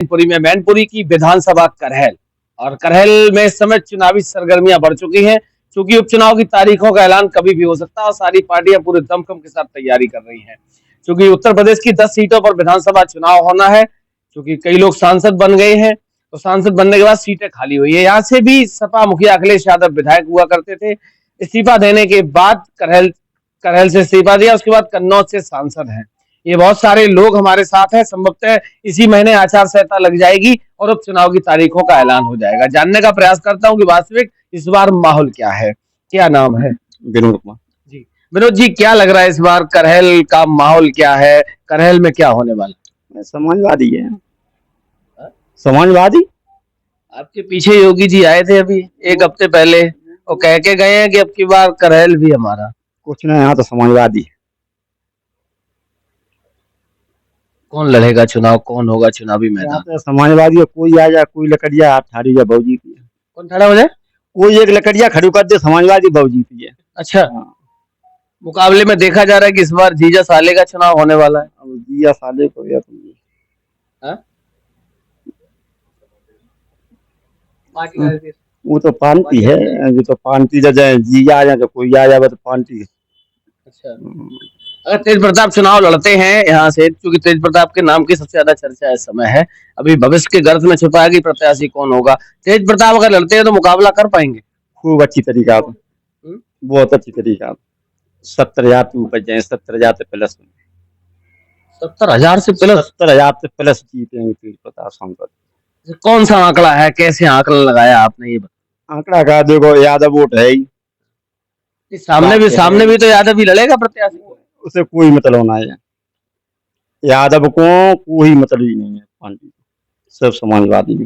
मैनपुरी में मैनपुरी की विधानसभा करहल और करहल में इस समय चुनावी सरगर्मियां बढ़ चुकी हैं। चूंकि उपचुनाव की तारीखों का ऐलान कभी भी हो सकता है और सारी पार्टियां पूरे दमखम के साथ तैयारी कर रही हैं। चूंकि उत्तर प्रदेश की 10 सीटों पर विधानसभा चुनाव होना है, चूंकि कई लोग सांसद बन गए हैं, तो सांसद बनने के बाद सीटें खाली हुई है। यहाँ से भी सपा मुखिया अखिलेश यादव विधायक हुआ करते थे। इस्तीफा देने के बाद करहल करहल से इस्तीफा दिया, उसके बाद कन्नौज से सांसद हैं। ये बहुत सारे लोग हमारे साथ हैं। संभवतः इसी महीने आचार संहिता लग जाएगी और उपचुनाव की तारीखों का ऐलान हो जाएगा। जानने का प्रयास करता हूँ कि वास्तविक इस बार माहौल क्या है। क्या नाम है? विनोद कुमार जी, विनोद जी, क्या लग रहा है इस बार करहल का माहौल क्या है? करहल में क्या होने वाला? समाजवादी है। समाजवादी आपके पीछे योगी जी आए थे अभी एक हफ्ते पहले और कह के गए हैं कि अब की बार करहल भी हमारा। कुछ ना, यहाँ तो समाजवादी है। कौन लड़ेगा चुनाव? कौन होगा चुनावी यहाँ मैदान? पे समाजवादी है, कोई आ जाए, कोई लकड़िया हाथ ठारी या बहु जीती है। कौन खड़ा हो जाए? कोई एक लकड़िया खड़ी कर दे, समाजवादी बहु जीती है। अच्छा, हाँ। मुकाबले में देखा जा रहा है कि इस बार जीजा साले का चुनाव होने वाला है। अब जिया साले को या तो हाँ? वो तो पार्टी है, जो तो पार्टी जाए, जिया आ जाए तो कोई आ जाए, तो पार्टी। अच्छा, अगर तेज प्रताप चुनाव लड़ते हैं यहाँ से, क्योंकि तेज प्रताप के नाम की सबसे ज्यादा चर्चा इस समय है, अभी भविष्य के गर्त में छुपा है कि प्रत्याशी कौन होगा। तेज प्रताप अगर लड़ते हैं तो मुकाबला कर पाएंगे? खूब अच्छी तरीका से, बहुत अच्छी तरीका से। 70,000 से ऊपर जाए, 70,000 से प्लस। 70,000 से प्लस? 70,000 से प्लस जीतेंगे तेज प्रताप सांसद। कौन सा आंकड़ा है? कैसे आंकड़ा लगाया आपने? ये आंकड़ा का देखो, यादव वोट है ही। सामने भी तो यादव ही लड़ेगा प्रत्याशी। उसे कोई मतलब ना है, यादव को कोई मतलब ही नहीं है पार्टी। सब समाजवादी,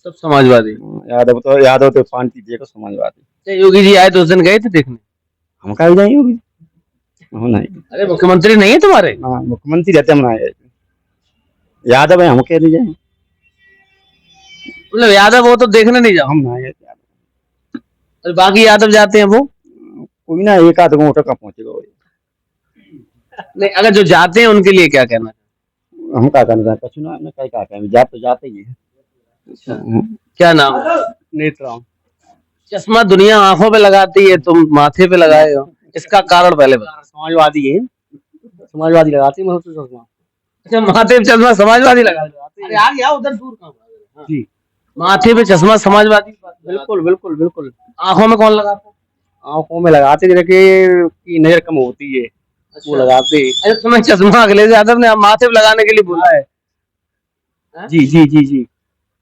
सब समाजवादी। यादव तो पार्टी देखो समाजवादी। योगी जी आए तो उस दिन गए थे देखने? हम कहा जाए योगी? नहीं। अरे मुख्यमंत्री नहीं है तुम्हारे? हाँ, मुख्यमंत्री रहते, हम आए। यादव है, हम कह नहीं जाए। मतलब यादव वो तो देखने नहीं जाओ? हम ना आए। और बाकी यादव जाते हैं वो? कोई ना, एक आध वोट का पहुंचेगा। नहीं, अगर जो जाते हैं उनके लिए क्या कहना? हम क्या करना है, चुनाव में क्या कहें, तो जाते ही है। अच्छा, क्या नाम? नेत्राम। चश्मा दुनिया आंखों पे लगाती है, तुम माथे पे लगाए हो, इसका कारण पहले बता। समाजवादी है, समाजवादी लगाते हैं चश्मा। अच्छा, माथे पे चश्मा समाजवादी लगाते? अरे यार, यहाँ उधर दूर कहाँ जी, माथे पे चश्मा समाजवादी? बिल्कुल बिल्कुल बिल्कुल। आंखों में कौन लगाता? आंखों में लगाते की नजर कम होती है। अच्छा। वो लगाते। अरे तुम्हें चश्मा अखिलेश यादव ने माथे पे लगाने के लिए बोला है? जी जी जी जी,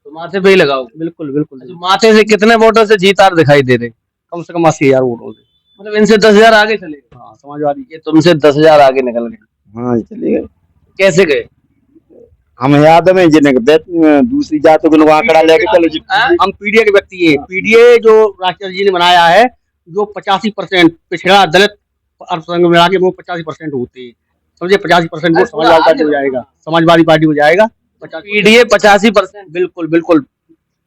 तो माथे पे ही लगाओ। बिल्कुल बिल्कुल। अच्छा, माथे से कितने वोटों से जीतार दिखाई दे रहे? कम से कम 80,000 वोटों से। मतलब इनसे 10,000 आगे चले गए? हाँ, समाजवादी। ये तुमसे 10,000 आगे निकल गए? हाँ, चले गए। कैसे गए? हम यादव में जिन्हें दूसरी जातों के लोग आंकड़ा लेके चलो। हम पीडीए के व्यक्ति है। पीडीए जो राष्ट्रपति जी ने बनाया है, जो 85% पिछड़ा दलित अल्पसंख्यक मिला के वो 85% होते हैं, समझे। 85% वो समाजवादी पार्टी हो जाएगा, समाजवादी पार्टी हो जाएगा। पीडीए 85%? बिल्कुल बिल्कुल।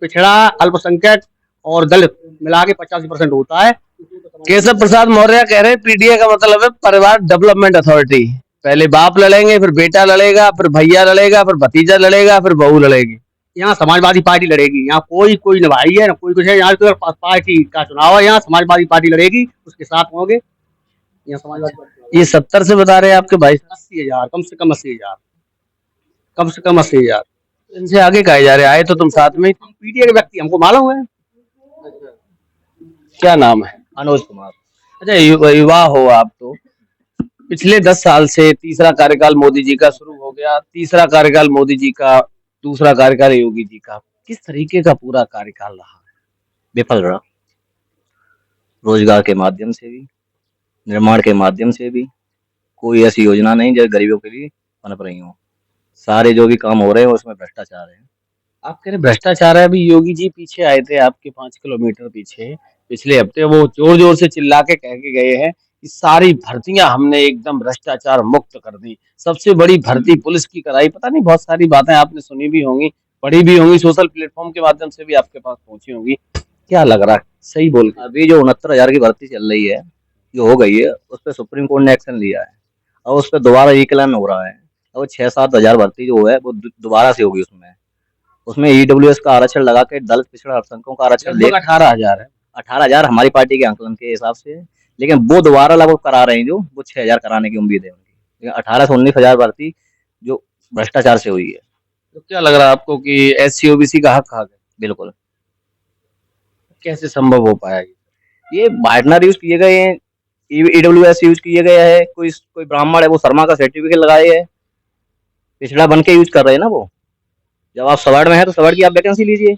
पिछड़ा, अल्पसंख्यक और दलित मिला के 85% होता है। केशव प्रसाद मौर्य कह रहे हैं पीडीए का मतलब है परिवार डेवलपमेंट अथॉरिटी। पहले बाप लड़ेंगे, फिर बेटा लड़ेगा, फिर भैया लड़ेगा, फिर भतीजा लड़ेगा, फिर बहू लड़ेगी। यहाँ समाजवादी पार्टी लड़ेगी। यहाँ कोई न भाई है, ना कोई कुछ है। यहाँ तो पार्टी का चुनाव है, यहाँ समाजवादी पार्टी लड़ेगी, उसके साथ होंगे। यहाँ समाजवादी। ये 70 से बता रहे हैं आपके भाई? 80,000, कम से कम 80,000, कम से कम 80,000। इनसे आगे कहे जा रहे? आए तो तुम साथ में? पीडीए के व्यक्ति, हमको मालूम है। क्या नाम है? अनुज कुमार। अच्छा, युवा हो आप तो। पिछले 10 साल से तीसरा कार्यकाल मोदी जी का शुरू हो गया, तीसरा कार्यकाल मोदी जी का, दूसरा कार्यकाल योगी जी का। किस तरीके का पूरा कार्यकाल रहा? विफल रहा। रोजगार के माध्यम से भी, निर्माण के माध्यम से भी कोई ऐसी योजना नहीं जो गरीबों के लिए पनप रही हो। सारे जो भी काम हो रहे हैं उसमें भ्रष्टाचार है। आप कह रहे भ्रष्टाचार है? अभी योगी जी पीछे आए थे आपके 5 किलोमीटर पीछे पिछले हफ्ते, वो जोर जोर से चिल्ला के कह के गए हैं कि सारी भर्तियां हमने एकदम भ्रष्टाचार मुक्त कर दी, सबसे बड़ी भर्ती पुलिस की कराई। पता नहीं, बहुत सारी बातें आपने सुनी भी होंगी, पढ़ी भी होंगी, सोशल प्लेटफॉर्म के माध्यम से भी आपके पास पहुंची होंगी। क्या लग रहा है, सही बोल? अभी जो 69,000 की भर्ती चल रही है, जो हो गई है, उस पर सुप्रीम कोर्ट ने एक्शन लिया है और उस पर दोबारा रिक्लाइन हो रहा है। और 6-7 हजार भर्ती जो है वो दोबारा से होगी उसमें। उसमें ईडब्ल्यूएस का आरक्षण लगा के दलित पिछड़ा अल्पसंख्यकों का आरक्षण ले लगभग 18,000 है। 18,000 हमारी पार्टी के आंकलन के हिसाब से है। लेकिन वो दोबारा लागू करा रहे हैं, जो वो 6,000 कराने की उम्मीद है उनकी, लेकिन 18 से 19,000 भर्ती जो भ्रष्टाचार से हुई है। तो क्या लग रहा है आपको कि एससी ओबीसी का हक है? बिल्कुल, कैसे संभव हो पाया ये बांटना यूज किए गए हैं, ईडब्ल्यूएस यूज किए गया है, कोई ब्राह्मण है वो शर्मा का सर्टिफिकेट लगाए है, पिछड़ा बन के यूज कर रहे हैं ना वो। जब आप सवर्ण में है तो सवर्ण की आप वैकेंसी लीजिए,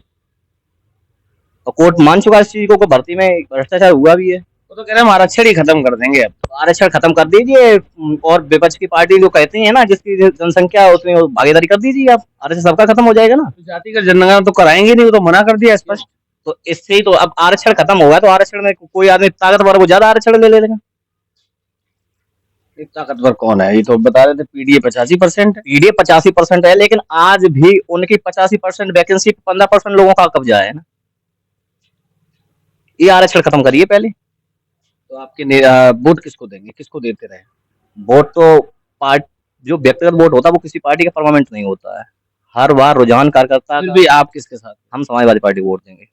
और कोर्ट मान चुका इस चीज को भर्ती में भ्रष्टाचार हुआ भी है। वो तो कह रहे हैं हम आरक्षण ही खत्म कर देंगे अब। तो आरक्षण खत्म कर दीजिए, और विपक्ष की पार्टी जो कहती है ना जिसकी जनसंख्या है उसमें भागीदारी कर दीजिए आप, आरक्षण सबका खत्म हो जाएगा ना। तो जातिगत जनगणना तो कराएंगे नहीं, वो तो मना कर दिया स्पष्ट। तो इससे ही तो अब आरक्षण खत्म होगा, तो आरक्षण में कोई आदमी ताकतवर वो ज्यादा आरक्षण ले लेगा। ताकतवर कौन है? ये तो बता रहे थे पीडीए 85% है। पीडीए 85% है, लेकिन आज भी उनकी 85% वैकेंसी 15% लोगों का कब्जा है ना। ये आरक्षण खत्म करिए पहले। तो आपके वोट किसको देंगे, किसको देते रहे? वोट तो जो व्यक्तिगत वोट होता है वो किसी पार्टी का परमानेंट नहीं होता है। हर बार रुझान कार्यकर्ता फिर भी आप किसके साथ? हम समाजवादी पार्टी को वोट देंगे।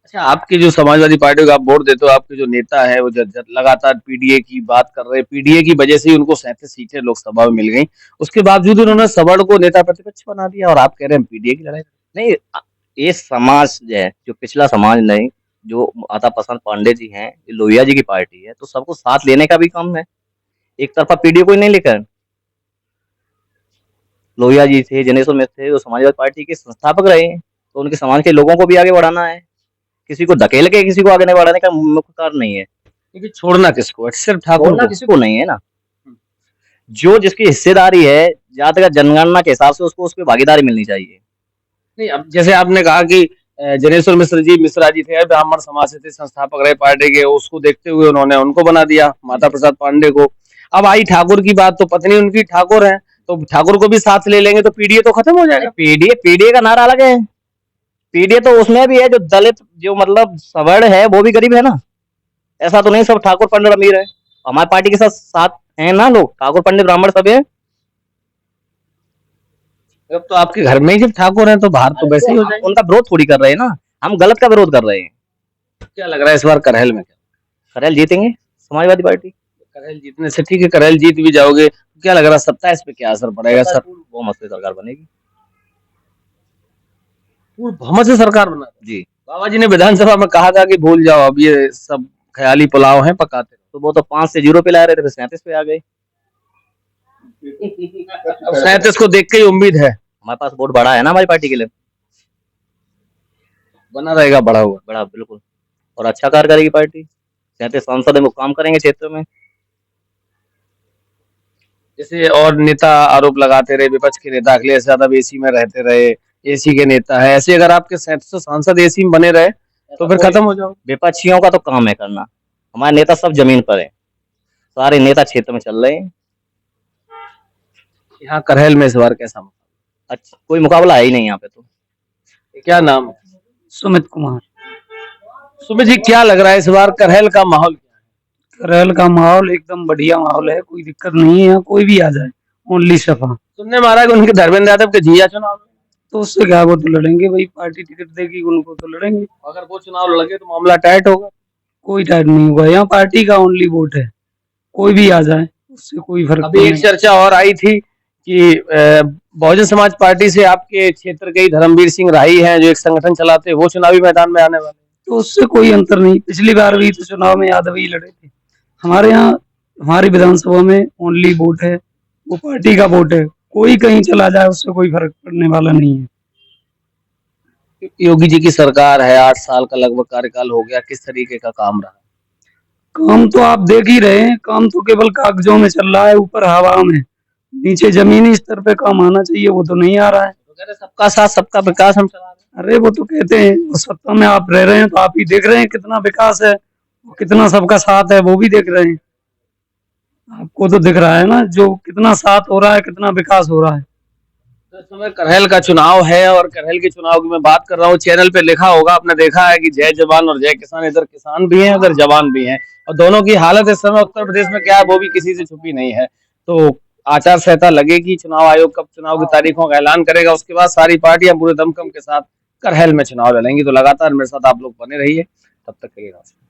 अच्छा, आपके जो समाजवादी पार्टी को आप वोट देते हो, आपके जो नेता है वो लगातार पीडीए की बात कर रहे हैं, पीडीए की वजह से ही उनको 37 सीटें लोकसभा में मिल गई। उसके बावजूद उन्होंने सवर्ण को नेता प्रतिपक्ष बना दिया और आप कह रहे हैं पीडीए की लड़ाई। नहीं, ये समाज है जो पिछला समाज नहीं, जो आता पसंद पांडे जी हैं, ये लोहिया जी की पार्टी है, तो सबको साथ लेने का भी काम है। एक तरफा पीडीए कोई नहीं लेकर। लोहिया जी थे, जनेश्वर मिश्र थे, जो समाजवादी पार्टी के संस्थापक रहे हैं, तो उनके समाज के लोगों को भी आगे बढ़ाना है। किसी को धकेल के किसी को आगे नहीं बढ़ाने का मुख्य कारण नहीं है। लेकिन छोड़ना किसको? सिर्फ ठाकुर छोड़ना को? किसी को नहीं है ना। जो जिसकी हिस्सेदारी है जातिगत जनगणना के हिसाब से उसको उसकी भागीदारी मिलनी चाहिए। नहीं, अब जैसे आपने कहा कि जनेश्वर मिश्रा जी थे, ब्राह्मण समाज से थे, संस्थापक रहे पार्टी के, उसको देखते हुए उन्होंने उनको बना दिया, माता प्रसाद पांडे को। अब आई ठाकुर की बात, तो पत्नी उनकी ठाकुर है, तो ठाकुर को भी साथ ले लेंगे तो पीडीए तो खत्म हो जाएगा। पीडीए का नारा अलग है। पीडीए तो उसमें भी है जो दलित, जो मतलब सवर्ण है वो भी गरीब है ना। ऐसा तो नहीं सब ठाकुर पंडित अमीर है। हमारी पार्टी के साथ हैं ना लोग, ठाकुर पंडित ब्राह्मण सब है। अब तो आपके घर में ही जब ठाकुर हैं तो बाहर तो वैसे ही हो जाएगा। उनका विरोध थोड़ी कर रहे हैं ना, हम गलत का विरोध कर रहे हैं। क्या लग रहा है इस बार करहल में? करेल जीतेंगे समाजवादी पार्टी। करहल जीतने से ठीक है, करहल जीत भी जाओगे, क्या लग रहा है 27 पे क्या असर पड़ेगा? सर वो मस्त सरकार बनेगी, बहुमत से सरकार बना जी। बाबा जी ने विधानसभा में कहा था कि भूल जाओ, अब ये सब ख्याली पुलाव हैं, पकाते। तो वो तो 5 से 0 पे ला रहे थे, फिर 37 पे आ गए। अब 37 को देख के ही उम्मीद है हमारे पास वोट बढ़ा है ना हमारी पार्टी के लिए, बना रहेगा बढ़ा हुआ। बड़ा बिल्कुल, और अच्छा कार्य करेगी पार्टी। 37 सांसद है वो काम करेंगे क्षेत्र में। जैसे और नेता आरोप लगाते रहे, विपक्ष के नेता अखिलेश यादव एसी में रहते रहे, एसी के नेता है, ऐसे अगर आपके 37 सांसद एसी में बने रहे तो फिर खत्म हो जाओ। विपक्षियों का तो काम है करना, हमारे नेता सब जमीन पर है, सारे नेता क्षेत्र में चल रहे हैं। यहाँ करहल में इस बार कैसा मुकाबला? अच्छा, कोई मुकाबला है ही नहीं यहाँ पे। तो क्या नाम है? सुमित कुमार। सुमित जी, क्या लग रहा है इस बार करहल का माहौल क्या है? करहल का माहौल एकदम बढ़िया माहौल है, कोई दिक्कत नहीं है, कोई भी आ जाए, ओनली सपा। सुनने में आ रहा है कि उनके धर्मेंद्र यादव के जिया चुनाव में, तो उससे क्या, वो तो लड़ेंगे भाई, पार्टी टिकट देगी उनको तो लड़ेंगे। अगर वो चुनाव लड़े तो मामला टाइट होगा। कोई टाइट नहीं होगा, यहाँ पार्टी का ओनली वोट है, कोई भी आ जाए उससे कोई फर्क अभी एक नहीं। चर्चा और आई थी कि बहुजन समाज पार्टी से आपके क्षेत्र के ही धर्मवीर सिंह राही हैं, जो एक संगठन चलाते हैं, वो चुनावी मैदान में आने वाले। तो उससे कोई अंतर नहीं, पिछली बार भी तो चुनाव में यादव ही लड़े थे। हमारे यहाँ हमारी विधानसभा में ओनली वोट है, वो पार्टी का वोट है, कोई कहीं चला जाए उससे कोई फर्क पड़ने वाला नहीं है। योगी जी की सरकार है, 8 साल का लगभग कार्यकाल हो गया, किस तरीके का काम रहा? काम तो आप देख ही रहे हैं, काम तो केवल कागजों में चल रहा है, ऊपर हवा में, नीचे जमीनी स्तर पे काम आना चाहिए, वो तो नहीं आ रहा है। तो कह रहे सबका साथ सबका विकास हम चला रहे हैं। अरे वो तो कहते हैं, उस सत्ता में आप रह रहे हैं तो आप ही देख रहे हैं कितना विकास है, कितना सबका साथ है, वो भी देख रहे हैं। आपको तो दिख रहा है ना, जो कितना साथ हो रहा है, कितना विकास हो रहा है। तो इस समय करहल का चुनाव है, और करहल के चुनाव की मैं बात कर रहा हूँ। चैनल पे लिखा होगा, आपने देखा है कि जय जवान और जय किसान, इधर किसान भी हैं, उधर जवान भी हैं, और दोनों की हालत इस समय उत्तर प्रदेश में क्या है वो भी किसी से छुपी नहीं है। तो आचार संहिता लगेगी, चुनाव आयोग कब चुनाव की तारीखों का ऐलान करेगा, उसके बाद सारी पार्टियां पूरे दमखम के साथ करहल में चुनाव लड़ेंगी। तो लगातार मेरे साथ आप लोग बने रहिए, तब तक के लिए नमस्कार।